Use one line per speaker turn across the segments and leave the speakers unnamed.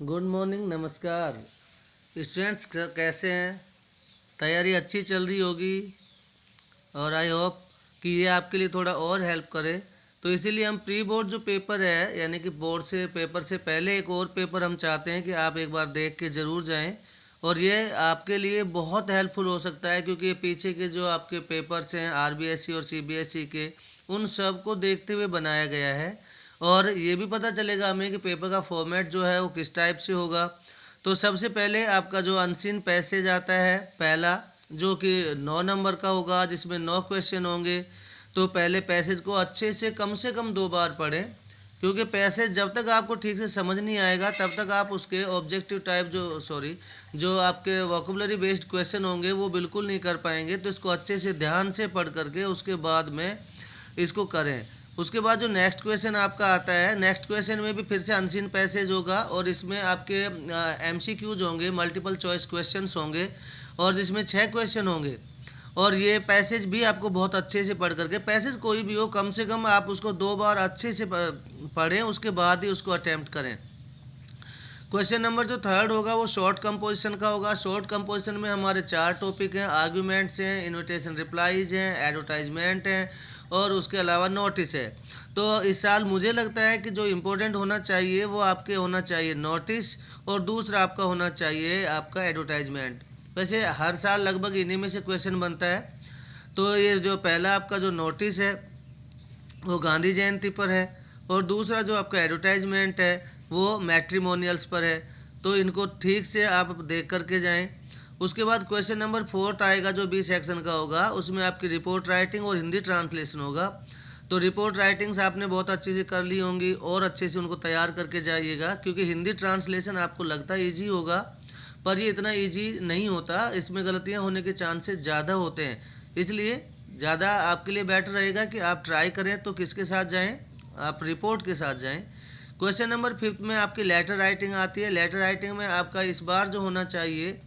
Good morning, नमस्कार। Students कैसे हैं? तैयारी अच्छी चल रही होगी और आई होप कि ये आपके लिए थोड़ा और हेल्प करे। तो इसीलिए हम प्री बोर्ड जो पेपर है, यानी कि बोर्ड से पेपर से पहले एक और पेपर हम चाहते हैं कि आप एक बार देख के ज़रूर जाएं। और ये आपके लिए बहुत हेल्पफुल हो सकता है, क्योंकि ये पीछे के जो आपके पेपर्स हैं आरबीएससी और सीबीएसई के, उन सब को देखते हुए बनाया गया है। और ये भी पता चलेगा हमें कि पेपर का फॉर्मेट जो है वो किस टाइप से होगा। तो सबसे पहले आपका जो अनसीन पैसेज आता है पहला, जो कि 9 नंबर का होगा, जिसमें 9 क्वेश्चन होंगे। तो पहले पैसेज को अच्छे से कम 2 बार पढ़ें, क्योंकि पैसेज जब तक आपको ठीक से समझ नहीं आएगा तब तक आप उसके ऑब्जेक्टिव टाइप जो आपके वोकेबलरी बेस्ड क्वेश्चन होंगे वो बिल्कुल नहीं कर पाएंगे। तो इसको अच्छे से ध्यान से पढ़ करके उसके बाद में इसको करें। उसके बाद जो नेक्स्ट क्वेश्चन आपका आता है, नेक्स्ट क्वेश्चन में भी फिर से अनसीन पैसेज होगा और इसमें आपके एमसीक्यूज होंगे, मल्टीपल चॉइस क्वेश्चंस होंगे, और जिसमें 6 क्वेश्चन होंगे। और ये पैसेज भी आपको बहुत अच्छे से पढ़ करके, पैसेज कोई भी हो कम से कम आप उसको 2 बार अच्छे से पढ़ें, उसके बाद ही उसको अटैम्प्ट करें। क्वेश्चन नंबर जो थर्ड होगा वो शॉर्ट कंपोजिशन का होगा। शॉर्ट कंपोजिशन में हमारे 4 टॉपिक हैं, आर्ग्यूमेंट्स हैं, इन्विटेशन रिप्लाईज हैं, एडवर्टाइजमेंट हैं, और उसके अलावा नोटिस है। तो इस साल मुझे लगता है कि जो इम्पोर्टेंट होना चाहिए वो आपके होना चाहिए नोटिस, और दूसरा आपका होना चाहिए आपका एडवर्टाइजमेंट। वैसे हर साल लगभग इन्हीं में से क्वेश्चन बनता है। तो ये जो पहला आपका जो नोटिस है वो गांधी जयंती पर है, और दूसरा जो आपका एडवर्टाइजमेंट है वो मैट्रिमोनियल्स पर है। तो इनको ठीक से आप देख करके जाएं। उसके बाद क्वेश्चन नंबर फोर्थ आएगा जो बी सेक्शन का होगा, उसमें आपकी रिपोर्ट राइटिंग और हिंदी ट्रांसलेशन होगा। तो रिपोर्ट राइटिंग्स आपने बहुत अच्छे से कर ली होंगी और अच्छे से उनको तैयार करके जाइएगा, क्योंकि हिंदी ट्रांसलेशन आपको लगता है ईजी होगा, पर ये इतना ईजी नहीं होता, इसमें गलतियाँ होने के चांसेस ज़्यादा होते हैं। इसलिए ज़्यादा आपके लिए बेटर रहेगा कि आप ट्राई करें तो किसके साथ जाएं, आप रिपोर्ट के साथ जाएं। क्वेश्चन नंबर फिफ्थ में आपकी लेटर राइटिंग आती है। लेटर राइटिंग में आपका इस बार जो होना चाहिए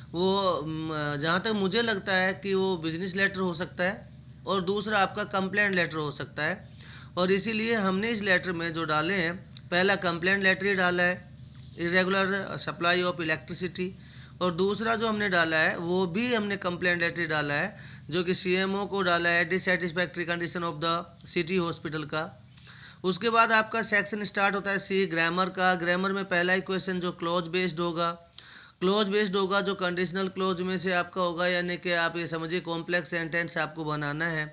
वो जहाँ तक मुझे लगता है कि वो बिजनेस लेटर हो सकता है, और दूसरा आपका कंप्लेंट लेटर हो सकता है। और इसीलिए हमने इस लेटर में जो डाले हैं, पहला कंप्लेंट लेटर ही डाला है, इरेगुलर सप्लाई ऑफ इलेक्ट्रिसिटी, और दूसरा जो हमने डाला है वो भी हमने कंप्लेंट लेटर डाला है, जो कि सीएमओ को डाला है, dissatisfactory condition of the city hospital का। उसके बाद आपका सेक्शन स्टार्ट होता है सी ग्रामर का। ग्रामर में पहला ही क्वेश्चन जो क्लोज बेस्ड होगा, क्लोज बेस्ड होगा जो कंडीशनल क्लोज में से आपका होगा, यानी कि आप ये समझिए कॉम्प्लेक्स सेंटेंस आपको बनाना है।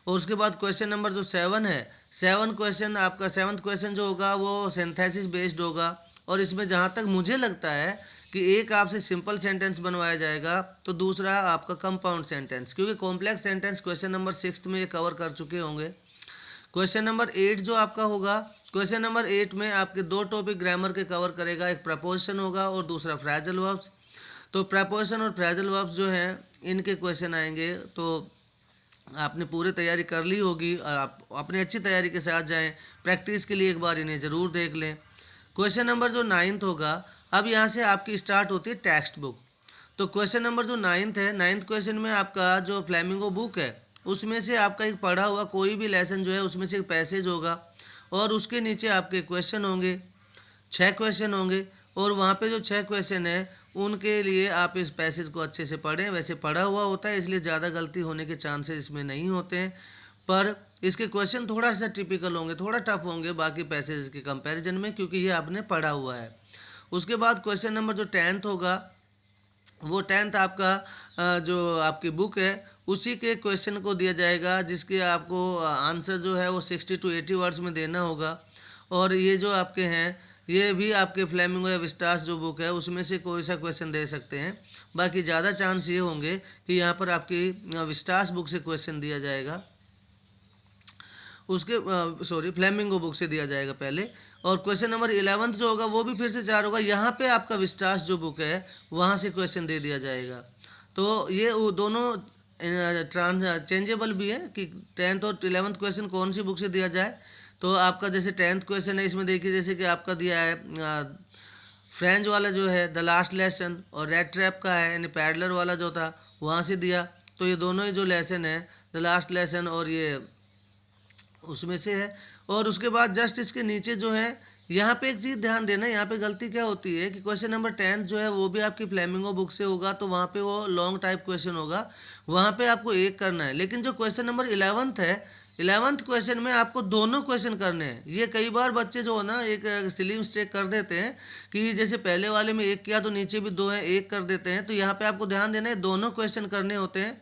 और उसके बाद क्वेश्चन नंबर जो 7 है, 7 क्वेश्चन आपका 7th क्वेश्चन जो होगा वो सिंथेसिस बेस्ड होगा। और इसमें जहाँ तक मुझे लगता है कि एक आपसे सिंपल सेंटेंस बनवाया जाएगा, तो दूसरा आपका कंपाउंड सेंटेंस, क्योंकि कॉम्प्लेक्स सेंटेंस क्वेश्चन नंबर 6 में ये कवर कर चुके होंगे। क्वेश्चन नंबर 8 जो आपका होगा, क्वेश्चन नंबर 8 में आपके 2 टॉपिक ग्रामर के कवर करेगा, एक प्रपोजिशन होगा और दूसरा फ्रेजल वर्ब्स। तो प्रपोजिशन और फ्रेजल वर्ब्स जो हैं इनके क्वेश्चन आएंगे। तो आपने पूरी तैयारी कर ली होगी, आप अपनी अच्छी तैयारी के साथ जाएं, प्रैक्टिस के लिए एक बार इन्हें ज़रूर देख लें। क्वेश्चन नंबर जो 9th होगा, अब यहाँ से आपकी स्टार्ट होती है टेक्स्ट बुक। तो क्वेश्चन नंबर जो 9th है, 9th क्वेश्चन में आपका जो फ्लेमिंगो बुक है उसमें से आपका एक पढ़ा हुआ कोई भी लेसन जो है उसमें से एक पैसेज होगा, और उसके नीचे आपके क्वेश्चन होंगे, 6 क्वेश्चन होंगे। और वहाँ पे जो 6 क्वेश्चन है उनके लिए आप इस पैसेज को अच्छे से पढ़ें। वैसे पढ़ा हुआ होता है इसलिए ज़्यादा गलती होने के चांसेस इसमें नहीं होते हैं, पर इसके क्वेश्चन थोड़ा सा टिपिकल होंगे, थोड़ा टफ होंगे बाकी पैसेज के कंपैरिजन में, क्योंकि ये आपने पढ़ा हुआ है। उसके बाद क्वेश्चन नंबर जो 10th होगा, वो 10th आपका जो आपकी बुक है उसी के क्वेश्चन को दिया जाएगा, जिसके आपको आंसर जो है वो 60 to 80 वर्ड्स में देना होगा। और ये जो आपके हैं ये भी आपके फ्लेमिंगो या विस्टास जो बुक है उसमें से कोई सा क्वेश्चन दे सकते हैं। बाकी ज़्यादा चांस ये होंगे कि यहाँ पर आपकी विस्टास बुक से क्वेश्चन दिया जाएगा, उसके फ्लेमिंगो बुक से दिया जाएगा पहले। और क्वेश्चन नंबर 11th जो होगा वो भी फिर से 4 होगा, यहाँ पे आपका विस्टास जो बुक है वहाँ से क्वेश्चन दे दिया जाएगा। तो ये वो दोनों चेंजेबल भी है कि 10th और 11th क्वेश्चन कौन सी बुक से दिया जाए। तो आपका जैसे 10th क्वेश्चन है, इसमें देखिए जैसे कि आपका दिया है फ्रेंच वाला जो है द लास्ट लेसन, और रेड ट्रैप का है यानी पैडलर वाला जो था वहाँ से दिया। तो ये दोनों ही जो लेसन है, द लास्ट लेसन और ये उसमें से है। और उसके बाद जस्ट इसके नीचे जो है यहाँ पे एक चीज़ ध्यान देना, यहाँ पे गलती क्या होती है कि क्वेश्चन नंबर 10 जो है वो भी आपकी फ्लेमिंगो बुक से होगा, तो वहाँ पे वो लॉन्ग टाइप क्वेश्चन होगा, वहाँ पे आपको एक करना है। लेकिन जो क्वेश्चन नंबर 11th है, 11th क्वेश्चन में आपको दोनों क्वेश्चन करने हैं। ये कई बार बच्चे जो है ना एक सिली मिस्टेक कर देते हैं कि जैसे पहले वाले में एक किया तो नीचे भी दो है, एक कर देते हैं। तो यहाँ पे आपको ध्यान देना है, दोनों क्वेश्चन करने होते हैं।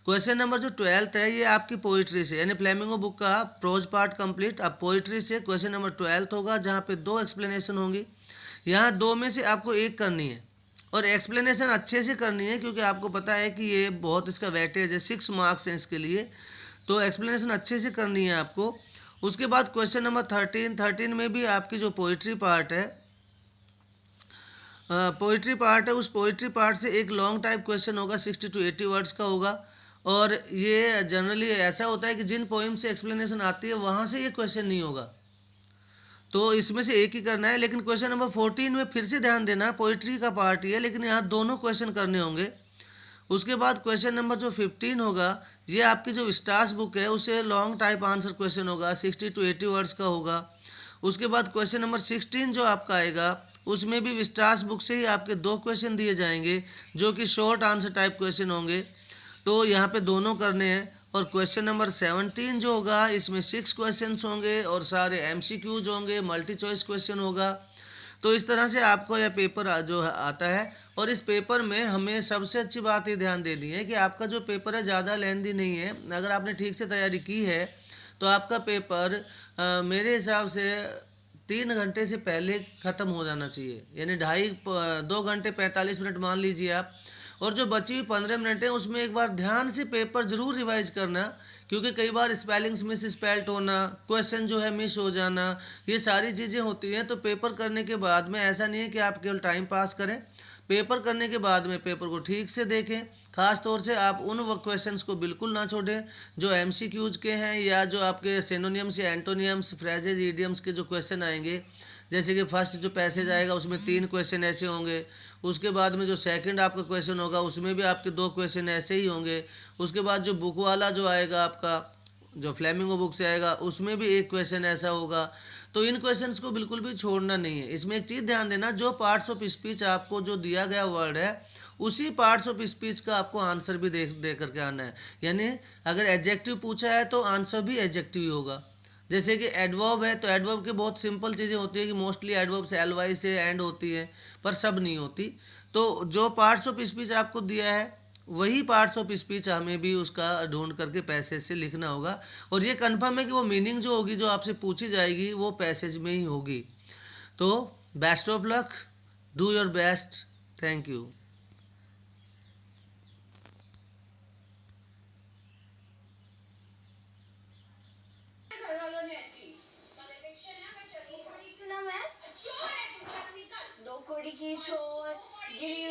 क्वेश्चन नंबर जो 12th है ये आपकी पोइट्री से, यानी फ्लेमिंगो बुक का प्रोज पार्ट कंप्लीट। अब पोइट्री से क्वेश्चन नंबर 12th होगा, जहाँ पे 2 एक्सप्लेनेशन होंगी। यहाँ 2 में से आपको एक करनी है, और एक्सप्लेनेशन अच्छे से करनी है, क्योंकि आपको पता है कि ये बहुत इसका वेटेज है, 6 मार्क्स हैं इसके लिए। तो एक्सप्लेनेशन अच्छे से करनी है आपको। उसके बाद क्वेश्चन नंबर 13 में भी आपकी जो पोइट्री पार्ट है, उस पोइट्री पार्ट से एक लॉन्ग टाइप क्वेश्चन होगा, 60 to 80 वर्ड्स का होगा। और ये जनरली ऐसा होता है कि जिन पोइम से एक्सप्लेनेशन आती है वहाँ से ये क्वेश्चन नहीं होगा, तो इसमें से एक ही करना है। लेकिन क्वेश्चन नंबर 14 में फिर से ध्यान देना, पोइट्री का पार्ट ही है, लेकिन यहाँ दोनों क्वेश्चन करने होंगे। उसके बाद क्वेश्चन नंबर जो 15 होगा, ये आपकी जो स्टार्स बुक है उससे लॉन्ग टाइप आंसर क्वेश्चन होगा, 60 to 80 वर्ड्स का होगा। उसके बाद क्वेश्चन नंबर 16 जो आपका आएगा, उसमें भी विस्टास बुक से ही आपके 2 क्वेश्चन दिए जाएंगे, जो कि शॉर्ट आंसर टाइप क्वेश्चन होंगे, तो यहाँ पे दोनों करने हैं। और क्वेश्चन नंबर 17 जो होगा, इसमें 6 क्वेश्चन होंगे और सारे MCQs होंगे, मल्टी चॉइस क्वेश्चन होगा। तो इस तरह से आपको यह पेपर जो आता है। और इस पेपर में हमें सबसे अच्छी बात ये ध्यान देनी है कि आपका जो पेपर है ज़्यादा लेंथी नहीं है। अगर आपने ठीक से तैयारी की है तो आपका पेपर मेरे हिसाब से 3 घंटे से पहले ख़त्म हो जाना चाहिए, यानी 2 घंटे 45 मिनट मान लीजिए आप। और जो बची हुई 15 मिनट है उसमें एक बार ध्यान से पेपर ज़रूर रिवाइज करना, क्योंकि कई बार स्पेलिंग्स मिस स्पेल्ट होना, क्वेश्चन जो है मिस हो जाना, ये सारी चीज़ें होती हैं। तो पेपर करने के बाद में ऐसा नहीं है कि आप केवल टाइम पास करें, पेपर करने के बाद में पेपर को ठीक से देखें। खास तौर से आप उन क्वेश्चंस को बिल्कुल ना छोड़ें जो MCQs के हैं, या जो आपके सिनोनियम्स या एंटोनियम्स, फ्रेजेज, इडियम्स के जो क्वेश्चन आएंगे। जैसे कि फर्स्ट जो पैसेज आएगा उसमें 3 क्वेश्चन ऐसे होंगे। उसके बाद में जो सेकंड आपका क्वेश्चन होगा उसमें भी आपके 2 क्वेश्चन ऐसे ही होंगे। उसके बाद जो बुक वाला जो आएगा आपका, जो फ्लेमिंगो बुक से आएगा, उसमें भी एक क्वेश्चन ऐसा होगा। तो इन क्वेश्चंस को बिल्कुल भी छोड़ना नहीं है। इसमें एक चीज़ ध्यान देना, जो पार्ट्स ऑफ स्पीच आपको जो दिया गया वर्ड है, उसी पार्ट्स ऑफ स्पीच का आपको आंसर भी दे करके आना है। यानी अगर एडजेक्टिव पूछा है तो आंसर भी एडजेक्टिव ही होगा। जैसे कि एडवर्ब है, तो एडवर्ब के बहुत सिंपल चीज़ें होती है कि मोस्टली एडवर्ब से LY से एंड होती है, पर सब नहीं होती। तो जो पार्ट्स ऑफ स्पीच आपको दिया है, वही पार्ट्स ऑफ स्पीच हमें भी उसका ढूंढ करके पैसेज से लिखना होगा। और ये कन्फर्म है कि वो मीनिंग जो होगी, जो आपसे पूछी जाएगी, वो पैसेज में ही होगी। तो best of luck, do your best, thank you.
दो कोड़ी की छोर गिरी